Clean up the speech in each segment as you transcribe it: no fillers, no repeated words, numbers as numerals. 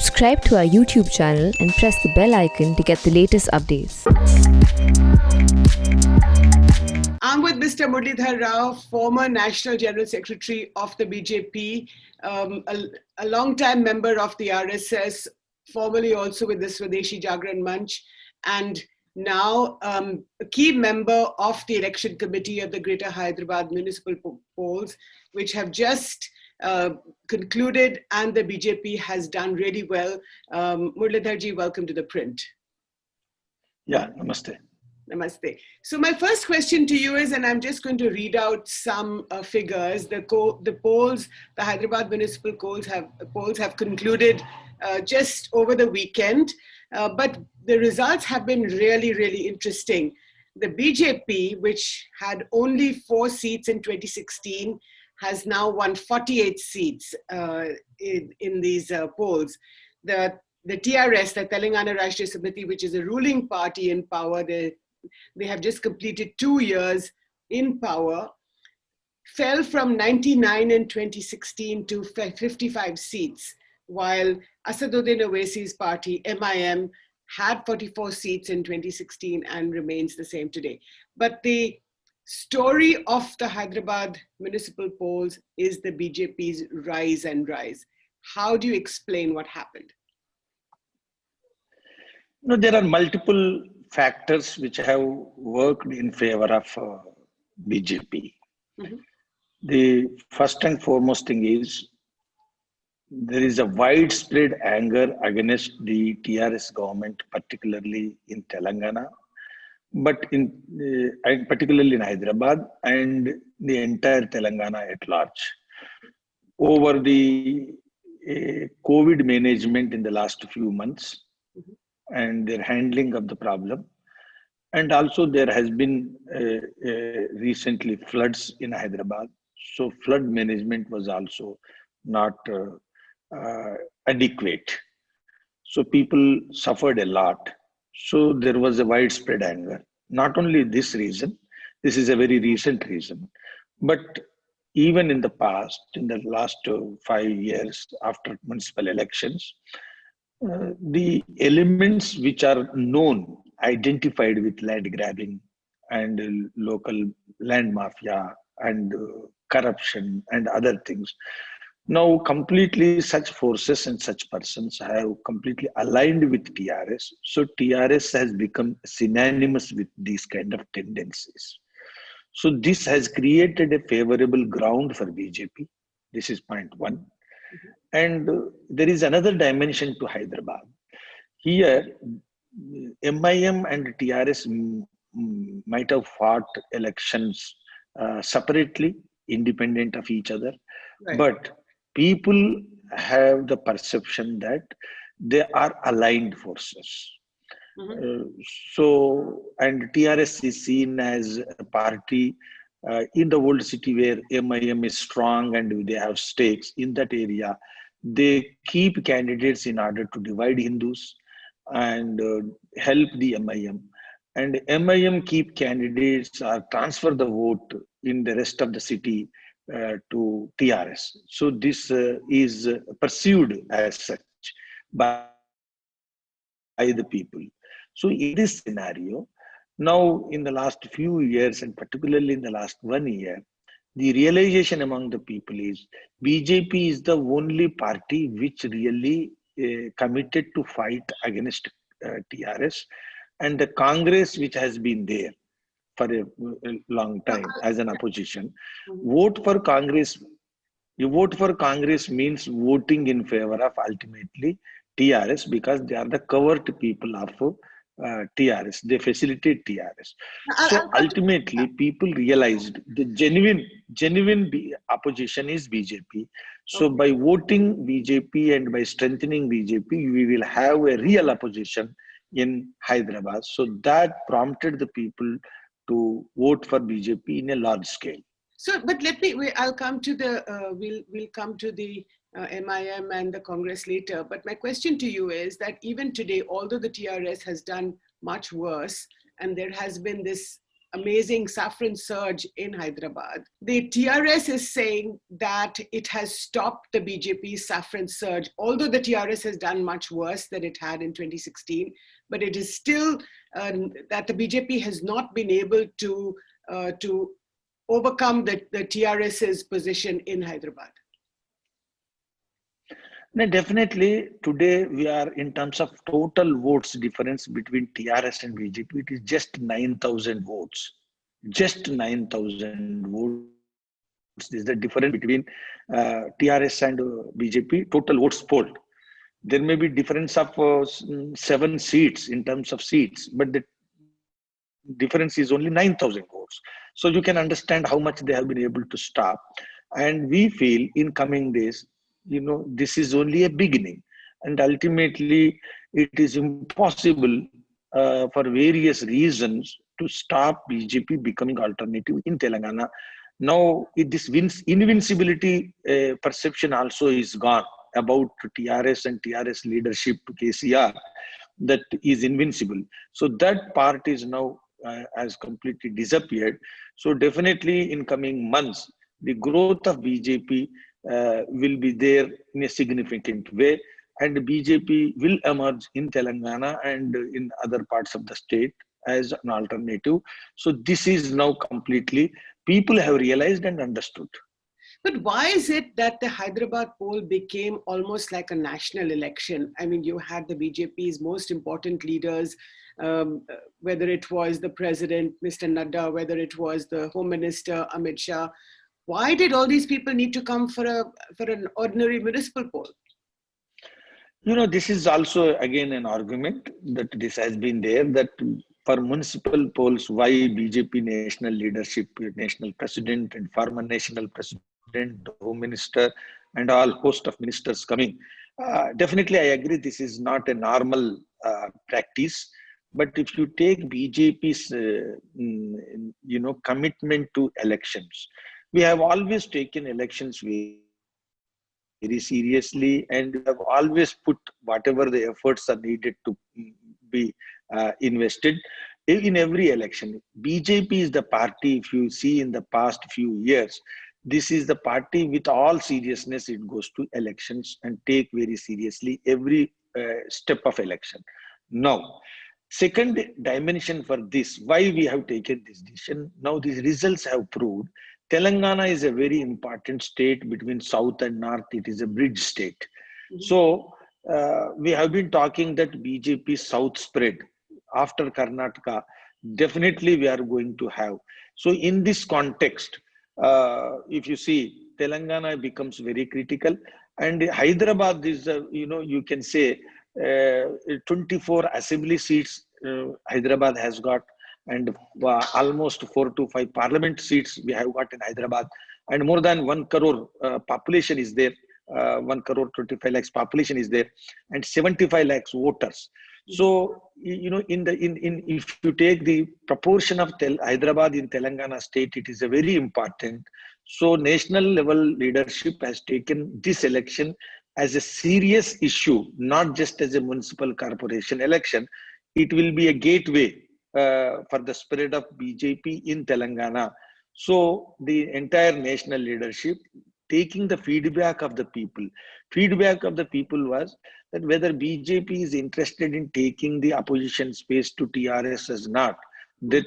Subscribe to our YouTube channel and press the bell icon to get the latest updates. I'm with Mr. Muralidhar Rao, former National General Secretary of the BJP, a long-time member of the RSS, formerly also with the Swadeshi Jagran Manch, and now a key member of the election committee of the Greater Hyderabad municipal polls, which have just concluded, and the BJP has done really well. Muralidhar ji, welcome to The Print. Yeah, namaste. Namaste. So my first question to you is, and I'm just going to read out some figures. The polls, the Hyderabad municipal polls have concluded just over the weekend, but the results have been really, really interesting. The BJP, which had only 4 seats in 2016, has now won 48 seats in these polls. The TRS, the Telangana Rashtriya Samiti, which is a ruling party in power, they have just completed 2 years in power, fell from 99 in 2016 to 55 seats, while Asaduddin Owaisi's party, MIM, had 44 seats in 2016 and remains the same today. But the story of the Hyderabad municipal polls is the BJP's rise and rise. How do you explain what happened? No, there are multiple factors which have worked in favor of BJP. Mm-hmm. The first and foremost thing is there is a widespread anger against the TRS government, particularly in Telangana, but and particularly in Hyderabad and the entire Telangana at large. Over the COVID management in the last few months, and their handling of the problem. And also there has been recently floods in Hyderabad. So flood management was also not adequate. So people suffered a lot. So there was a widespread anger. Not only this reason, this is a very recent reason, but even in the past, in the last 5 years after municipal elections, the elements which are known, identified with land grabbing and local land mafia and corruption and other things, now completely such forces and such persons have completely aligned with TRS. So TRS has become synonymous with these kind of tendencies. So this has created a favorable ground for BJP. This is point one. And there is another dimension to Hyderabad. Here, MIM and TRS might have fought elections separately, independent of each other. Right. But people have the perception that they are aligned forces. Mm-hmm. And TRS is seen as a party in the old city where MIM is strong and they have stakes in that area. They keep candidates in order to divide Hindus and help the MIM. And MIM keep candidates or transfer the vote in the rest of the city to TRS. So this is pursued as such by the people. So in this scenario, now in the last few years and particularly in the last 1 year, the realization among the people is BJP is the only party which really committed to fight against TRS, and the Congress which has been there for a long time as an opposition. Vote for Congress. You vote for Congress means voting in favor of ultimately TRS because they are the covert people of TRS. They facilitate TRS. So ultimately, people realized the genuine opposition is BJP. So by voting BJP and by strengthening BJP, we will have a real opposition in Hyderabad. So that prompted the people to vote for BJP in a large scale. So, but I'll come to we'll come to the MIM and the Congress later. But my question to you is that even today, although the TRS has done much worse, and there has been this amazing saffron surge in Hyderabad. The TRS is saying that it has stopped the BJP's saffron surge, although the TRS has done much worse than it had in 2016, but it is still that the BJP has not been able to overcome the TRS's position in Hyderabad. No, definitely today we are in terms of total votes difference between TRS and BJP, it is just 9,000 votes. Just 9,000 votes is the difference between TRS and BJP, total votes polled. There may be difference of 7 seats in terms of seats, but the difference is only 9,000 votes. So you can understand how much they have been able to stop. And we feel in coming days, this is only a beginning. And ultimately, it is impossible for various reasons to stop BJP becoming alternative in Telangana. Now, this invincibility perception also is gone about TRS and TRS leadership to KCR, that is invincible. So that part is now has completely disappeared. So definitely in coming months, the growth of BJP will be there in a significant way, and BJP will emerge in Telangana and in other parts of the state as an alternative. So this is now completely, people have realized and understood. But why is it that the Hyderabad poll became almost like a national election? I mean, you had the BJP's most important leaders, whether it was the president, Mr. Nadda, whether it was the Home Minister, Amit Shah. Why did all these people need to come for an ordinary municipal poll? This is also again an argument that this has been there, that for municipal polls, why BJP national leadership, national president and former national president, home minister and all host of ministers coming. Definitely I agree this is not a normal practice. But if you take BJP's commitment to elections, we have always taken elections very seriously, and we have always put whatever the efforts are needed to be invested in every election. BJP is the party, if you see in the past few years, this is the party with all seriousness, it goes to elections and take very seriously every step of election. Now, second dimension for this, why we have taken this decision, now these results have proved Telangana is a very important state between South and North. It is a bridge state. Mm-hmm. So we have been talking that BJP South spread after Karnataka, definitely we are going to have. So in this context, if you see, Telangana becomes very critical, and Hyderabad is, you can say 24 assembly seats Hyderabad has got, and almost 4 to 5 parliament seats we have got in Hyderabad, and more than 1 crore population is there, 1 crore 25 lakhs population is there, and 75 lakhs voters. So, if you take the proportion of Hyderabad in Telangana state, it is a very important. So national level leadership has taken this election as a serious issue, not just as a municipal corporation election. It will be a gateway for the spread of BJP in Telangana. So the entire national leadership taking the feedback of the people. Feedback of the people was that whether BJP is interested in taking the opposition space to TRS or not, the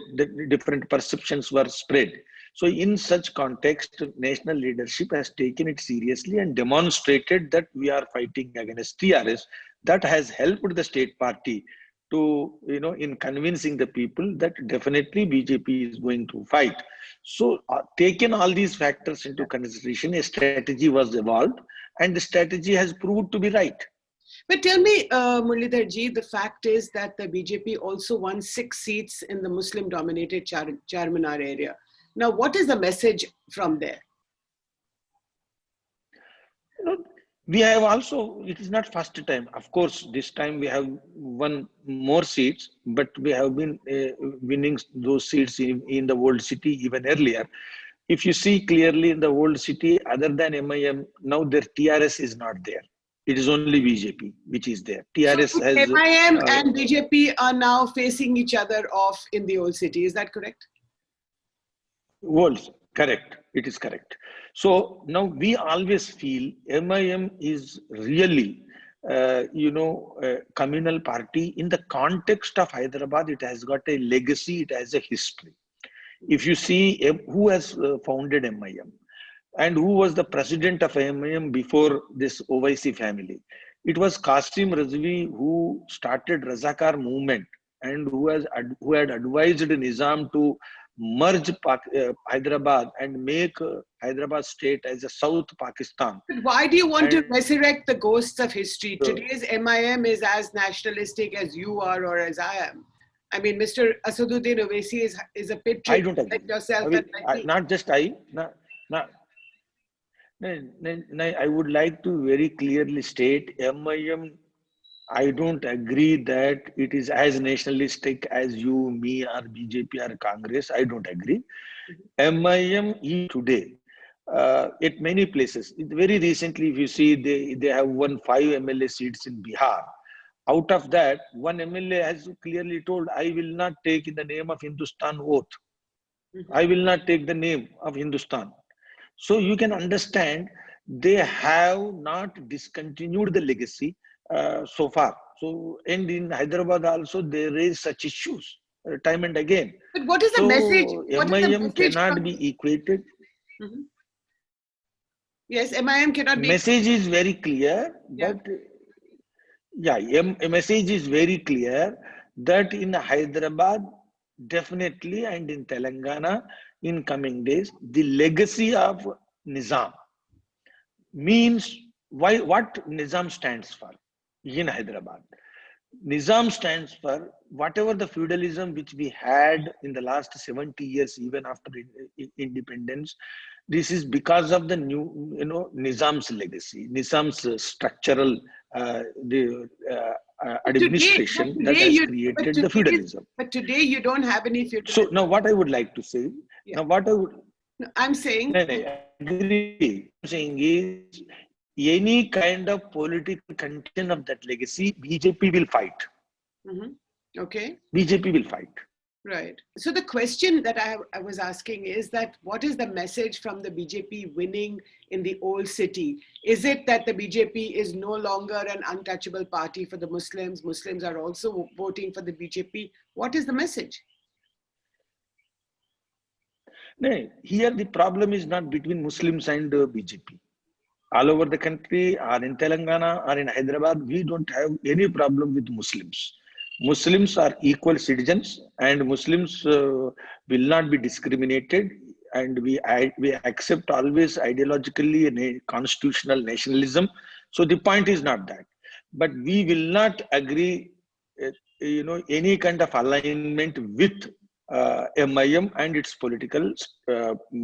different perceptions were spread. So in such context, national leadership has taken it seriously and demonstrated that we are fighting against TRS. That has helped the state party to, in convincing the people that definitely BJP is going to fight. So taken all these factors into consideration, a strategy was evolved, and the strategy has proved to be right. But tell me, Muralidhar ji, the fact is that the BJP also won 6 seats in the Muslim-dominated Charminar area. Now, what is the message from there? We have also, it is not first time. Of course, this time we have won more seats, but we have been winning those seats in the old city even earlier. If you see clearly in the old city, other than MIM, now their TRS is not there. It is only BJP which is there. TRS so has MIM and BJP are now facing each other off in the old city. Is that correct? Worlds, correct. It is correct. So now we always feel MIM is really, a communal party. In the context of Hyderabad, it has got a legacy, it has a history. If you see who has founded MIM and who was the president of MIM before this Owaisi family, it was Qasim Razvi who started Razakar movement and who had advised Nizam to merge Hyderabad and make Hyderabad state as a South Pakistan. But why do you want to And resurrect the ghosts of history? uh, Today's MIM is as nationalistic as you are or as I am. I mean, Mr. Asaduddin Owaisi is a I patriot don't agree. like yourself I will, and like me. not just I. Not, I would like to very clearly state MIM. I don't agree that it is as nationalistic as you, me, or BJP or Congress. I don't agree. MIM today at many places. Very recently, if you see, they have won 5 MLA seats in Bihar. Out of that, one MLA has clearly told, I will not take in the name of Hindustan oath. I will not take the name of Hindustan. So you can understand they have not discontinued the legacy so far. So, and in Hyderabad also, they raise such issues time and again. But what is the message? So What is the MIM message cannot from? be equated. Mhm. Yes, MIM cannot be. Message is very clear, Yeah. but yeah, a message is very clear that in Hyderabad, definitely, and in Telangana, in coming days, the legacy of Nizam means what Nizam stands for in Hyderabad. Nizam stands for whatever the feudalism which we had in the last 70 years, even after independence. This is because of the new, Nizam's legacy, Nizam's structural administration that has created the feudalism. But today you don't have any So feudalism. now what I would like to say, Yeah. now what I would, No, I'm saying. no, I agree. I'm saying is any kind of political contention of that legacy, BJP will fight. Mhm. Okay. BJP will fight. Right. So the question that I was asking is that what is the message from the BJP winning in the old city? Is it that the BJP is no longer an untouchable party for the Muslims? Muslims are also voting for the BJP. What is the message? No, here the problem is not between Muslims and BJP. All over the country, or in Telangana, or in Hyderabad, we don't have any problem with Muslims. Muslims are equal citizens, and Muslims will not be discriminated. And we accept always ideologically a constitutional nationalism. So the point is not that, but we will not agree, any kind of alignment with MIM and its political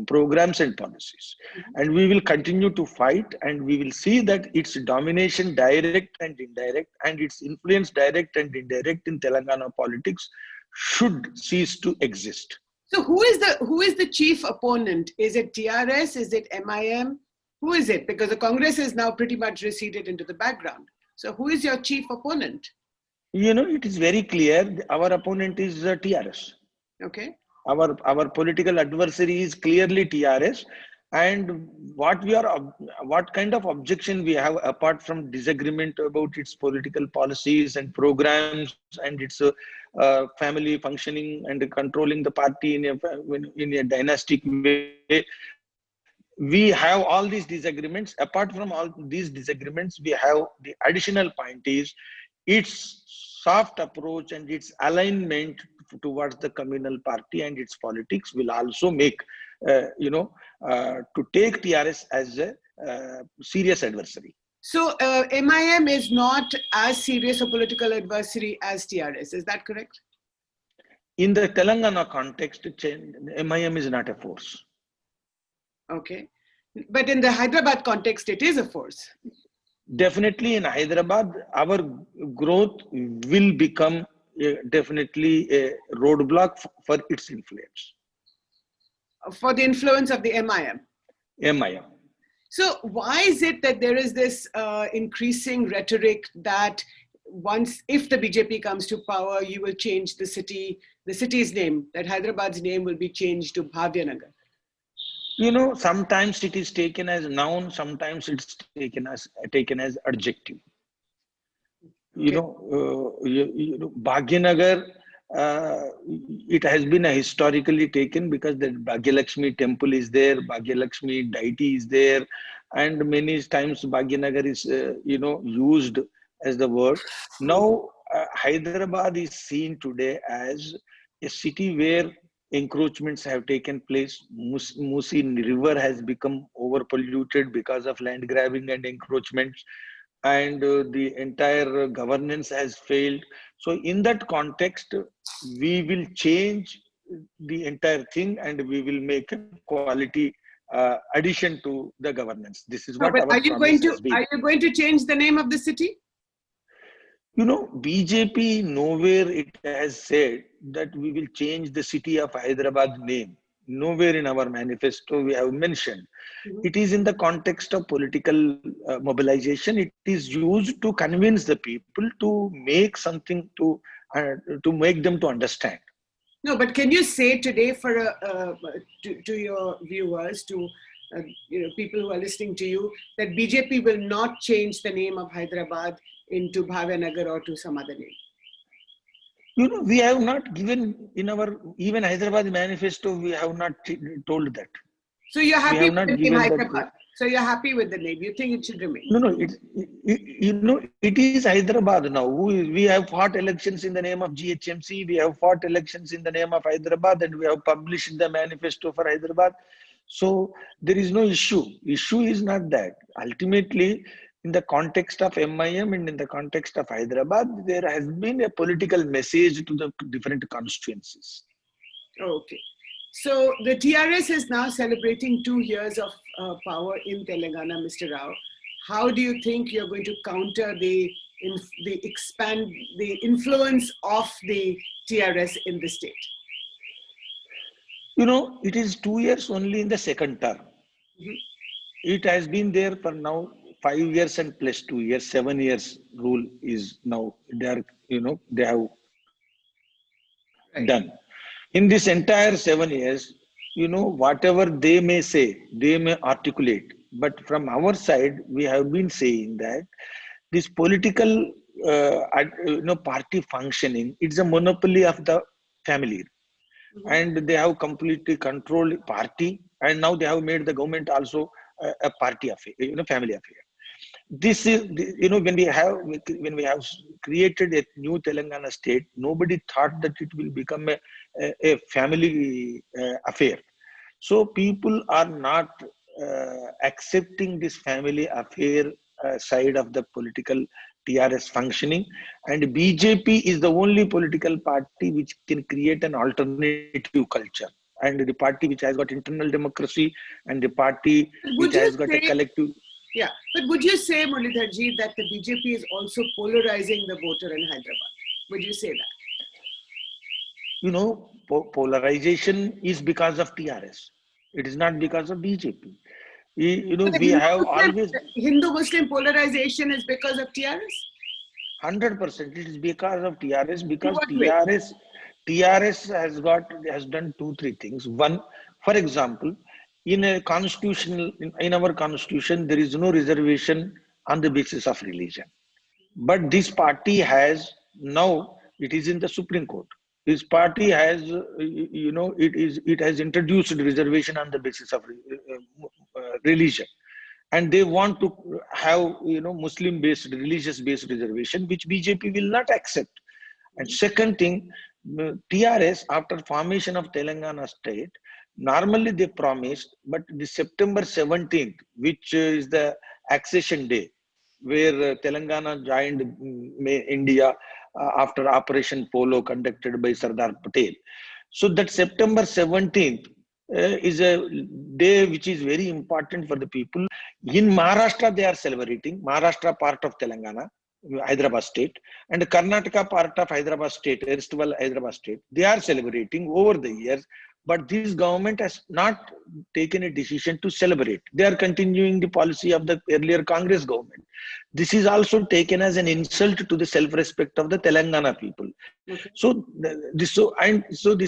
programs and policies. And we will continue to fight, and we will see that its domination, direct and indirect, and its influence, direct and indirect, in Telangana politics should cease to exist. So who is the chief opponent? Is it TRS? Is it MIM? Who is it? Because the Congress is now pretty much receded into the background. So who is your chief opponent? It is very clear. Our opponent is TRS. Okay. Our political adversary is clearly TRS, and what kind of objection we have apart from disagreement about its political policies and programs and its family functioning and controlling the party in a dynastic way. We have all these disagreements. Apart from all these disagreements, we have the additional point is its soft approach and its alignment towards the communal party and its politics will also make, to take TRS as a serious adversary. So MIM is not as serious a political adversary as TRS. Is that correct? In the Telangana context, MIM is not a force. Okay. But in the Hyderabad context, it is a force. Definitely in Hyderabad, our growth will become definitely a roadblock for its influence. For the influence of the MIM. MIM. So why is it that there is this increasing rhetoric that if the BJP comes to power, you will change the city's name, that Hyderabad's name will be changed to Bhavyanagar? Sometimes it is taken as noun, sometimes it's taken as adjective. Okay. Bhagyanagar, it has been historically taken because the Bhagyalakshmi temple is there, Bhagyalakshmi deity is there, and many times Bhagyanagar is, used as the word. Now, Hyderabad is seen today as a city where encroachments have taken place. Musi river has become overpolluted because of land grabbing and encroachments, and the entire governance has failed. So in that context, we will change the entire thing and we will make a quality addition to the governance. This is No, what but our promise has been. are you going to change the name of the city? BJP nowhere it has said that we will change the city of Hyderabad name. Nowhere in our manifesto we have mentioned. It is in the context of political mobilization. It is used to convince the people to make something to make them to understand. No, but can you say today to your viewers, to people who are listening to you, that BJP will not change the name of Hyderabad into Bhavyanagar or to some other name? We have not given in our even Hyderabad manifesto. We have not told that. So you're happy with the name Hyderabad. That. So you're happy with the name. You think it should remain? No. It is Hyderabad now. We have fought elections in the name of GHMC. We have fought elections in the name of Hyderabad, and we have published the manifesto for Hyderabad. So there is no issue. Issue is not that. Ultimately, in the context of MIM and in the context of Hyderabad, there has been a political message to the different constituencies. Okay. So the TRS is now celebrating 2 years of power in Telangana, Mr. Rao. How do you think you're going to counter the influence of the TRS in the state? It is 2 years only in the second term. Mm-hmm. It has been there for now 5 years and plus 2 years, 7 years rule is now they have done. In this entire 7 years, whatever they may say, they may articulate. But from our side, we have been saying that this political, party functioning, it's a monopoly of the family. Mm-hmm. And they have completely controlled party. And now they have made the government also a party affair, family affair. This is, when we have created a new Telangana state, nobody thought that it will become a family affair. So people are not accepting this family affair side of the political TRS functioning, and BJP is the only political party which can create an alternative culture, and the party which has got internal democracy, and the party which has got a collective. Yeah, but would you say, Muralidharji, that the BJP is also polarizing the voter in Hyderabad? Would you say that? Polarization is because of TRS. It is not because of BJP. We have always... Hindu-Muslim polarization is because of TRS? 100%. It is because of TRS, because TRS has done 2-3 things. One, for example, in our constitution, there is no reservation on the basis of religion. But this party has, now it is in the Supreme Court. This party has, it has introduced reservation on the basis of religion. And they want to have, Muslim-based, religious-based reservation, which BJP will not accept. And second thing, TRS, after formation of Telangana state, normally they promised, but the September 17th, which is the accession day, where Telangana joined India after Operation Polo conducted by Sardar Patel. So that September 17th is a day which is very important for the people. In Maharashtra, they are celebrating. Maharashtra part of Telangana, Hyderabad state, and Karnataka part of Hyderabad state, erstwhile Hyderabad state. They are celebrating over the years. But this government has not taken a decision to celebrate. They are continuing the policy of the earlier Congress government. This is also taken as an insult to the self-respect of the Telangana people. Okay. So this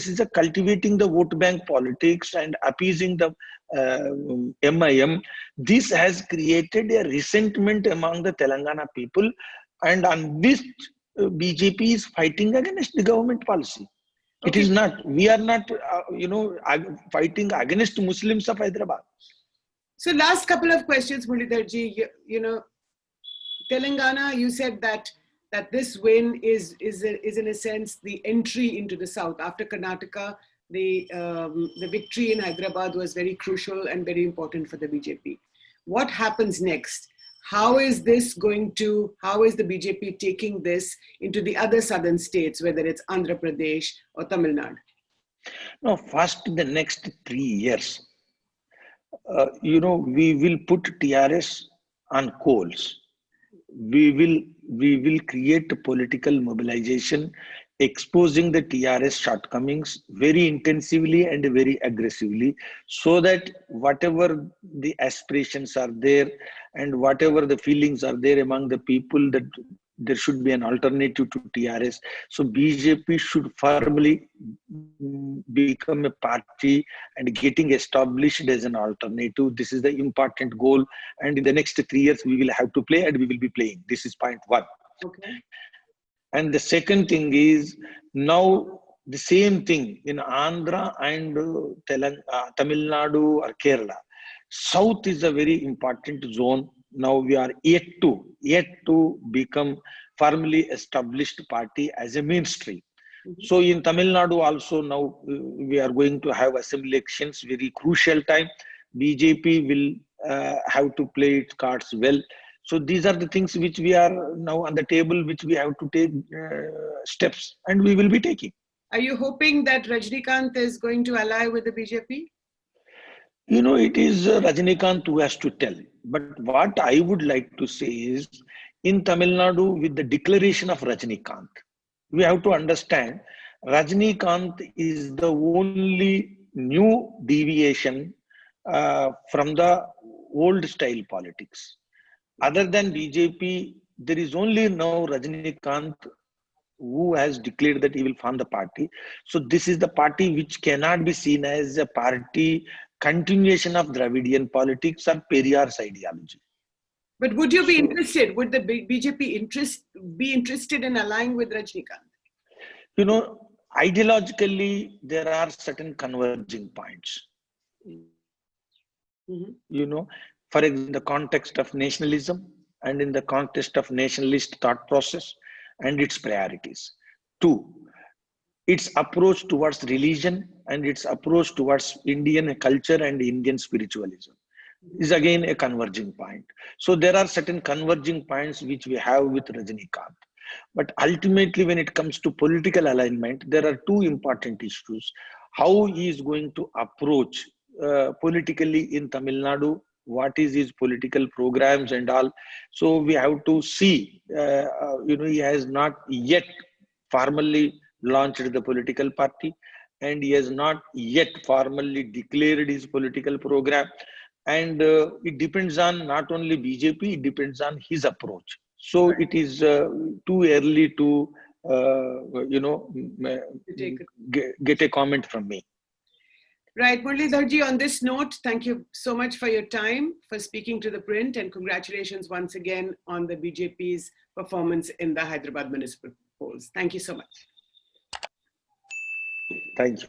is a cultivating the vote bank politics and appeasing the MIM, this has created a resentment among the Telangana people, and on this BJP is fighting against the government policy. It is not. We are not, fighting against Muslims of Hyderabad. So last couple of questions, Muralidharji. Telangana, you said that this win is in a sense the entry into the south. After Karnataka, the victory in Hyderabad was very crucial and very important for the BJP. What happens next? How is the BJP taking this into the other southern states, whether it's Andhra Pradesh or Tamil Nadu? No, first in the next 3 years, we will put TRS on coals. We will create political mobilization, exposing the TRS shortcomings very intensively and very aggressively, so that whatever the aspirations are there and whatever the feelings are there among the people, that there should be an alternative to TRS. So BJP should firmly become a party and getting established as an alternative. This is the important goal. And in the next 3 years, we will have to play, and we will be playing. This is point one. Okay. And the second thing is, now the same thing in Andhra and Tamil Nadu or Kerala. South is a very important zone. Now we are yet to become firmly established party as a mainstream. So in Tamil Nadu also, now we are going to have assembly elections, very crucial time. BJP will have to play its cards well. So these are the things which we are now on the table, which we have to take steps, and we will be taking. Are you hoping that Rajnikant is going to ally with the BJP? It is Rajnikant who has to tell. But what I would like to say is, in Tamil Nadu, with the declaration of Rajnikant, we have to understand Rajnikant is the only new deviation from the old style politics. Other than BJP, there is only now Rajnikant who has declared that he will form the party. So this is the party which cannot be seen as a party continuation of Dravidian politics or Periyar's ideology. But would you be interested? Would the BJP be interested in allying with Rajnikant? Ideologically, there are certain converging points. For example, in the context of nationalism and in the context of nationalist thought process and its priorities. 2, its approach towards religion and its approach towards Indian culture and Indian spiritualism is again a converging point. So there are certain converging points which we have with Rajnikant. But ultimately, when it comes to political alignment, there are 2 important issues. How he is going to approach politically in Tamil Nadu, what is his political programs and all. So we have to see, he has not yet formally launched the political party, and he has not yet formally declared his political program. And it depends on not only BJP, it depends on his approach. So it is too early to, get a comment from me. Right, Muralidharji, on this note, thank you so much for your time, for speaking to the print, and congratulations once again on the BJP's performance in the Hyderabad municipal polls. Thank you so much. Thank you.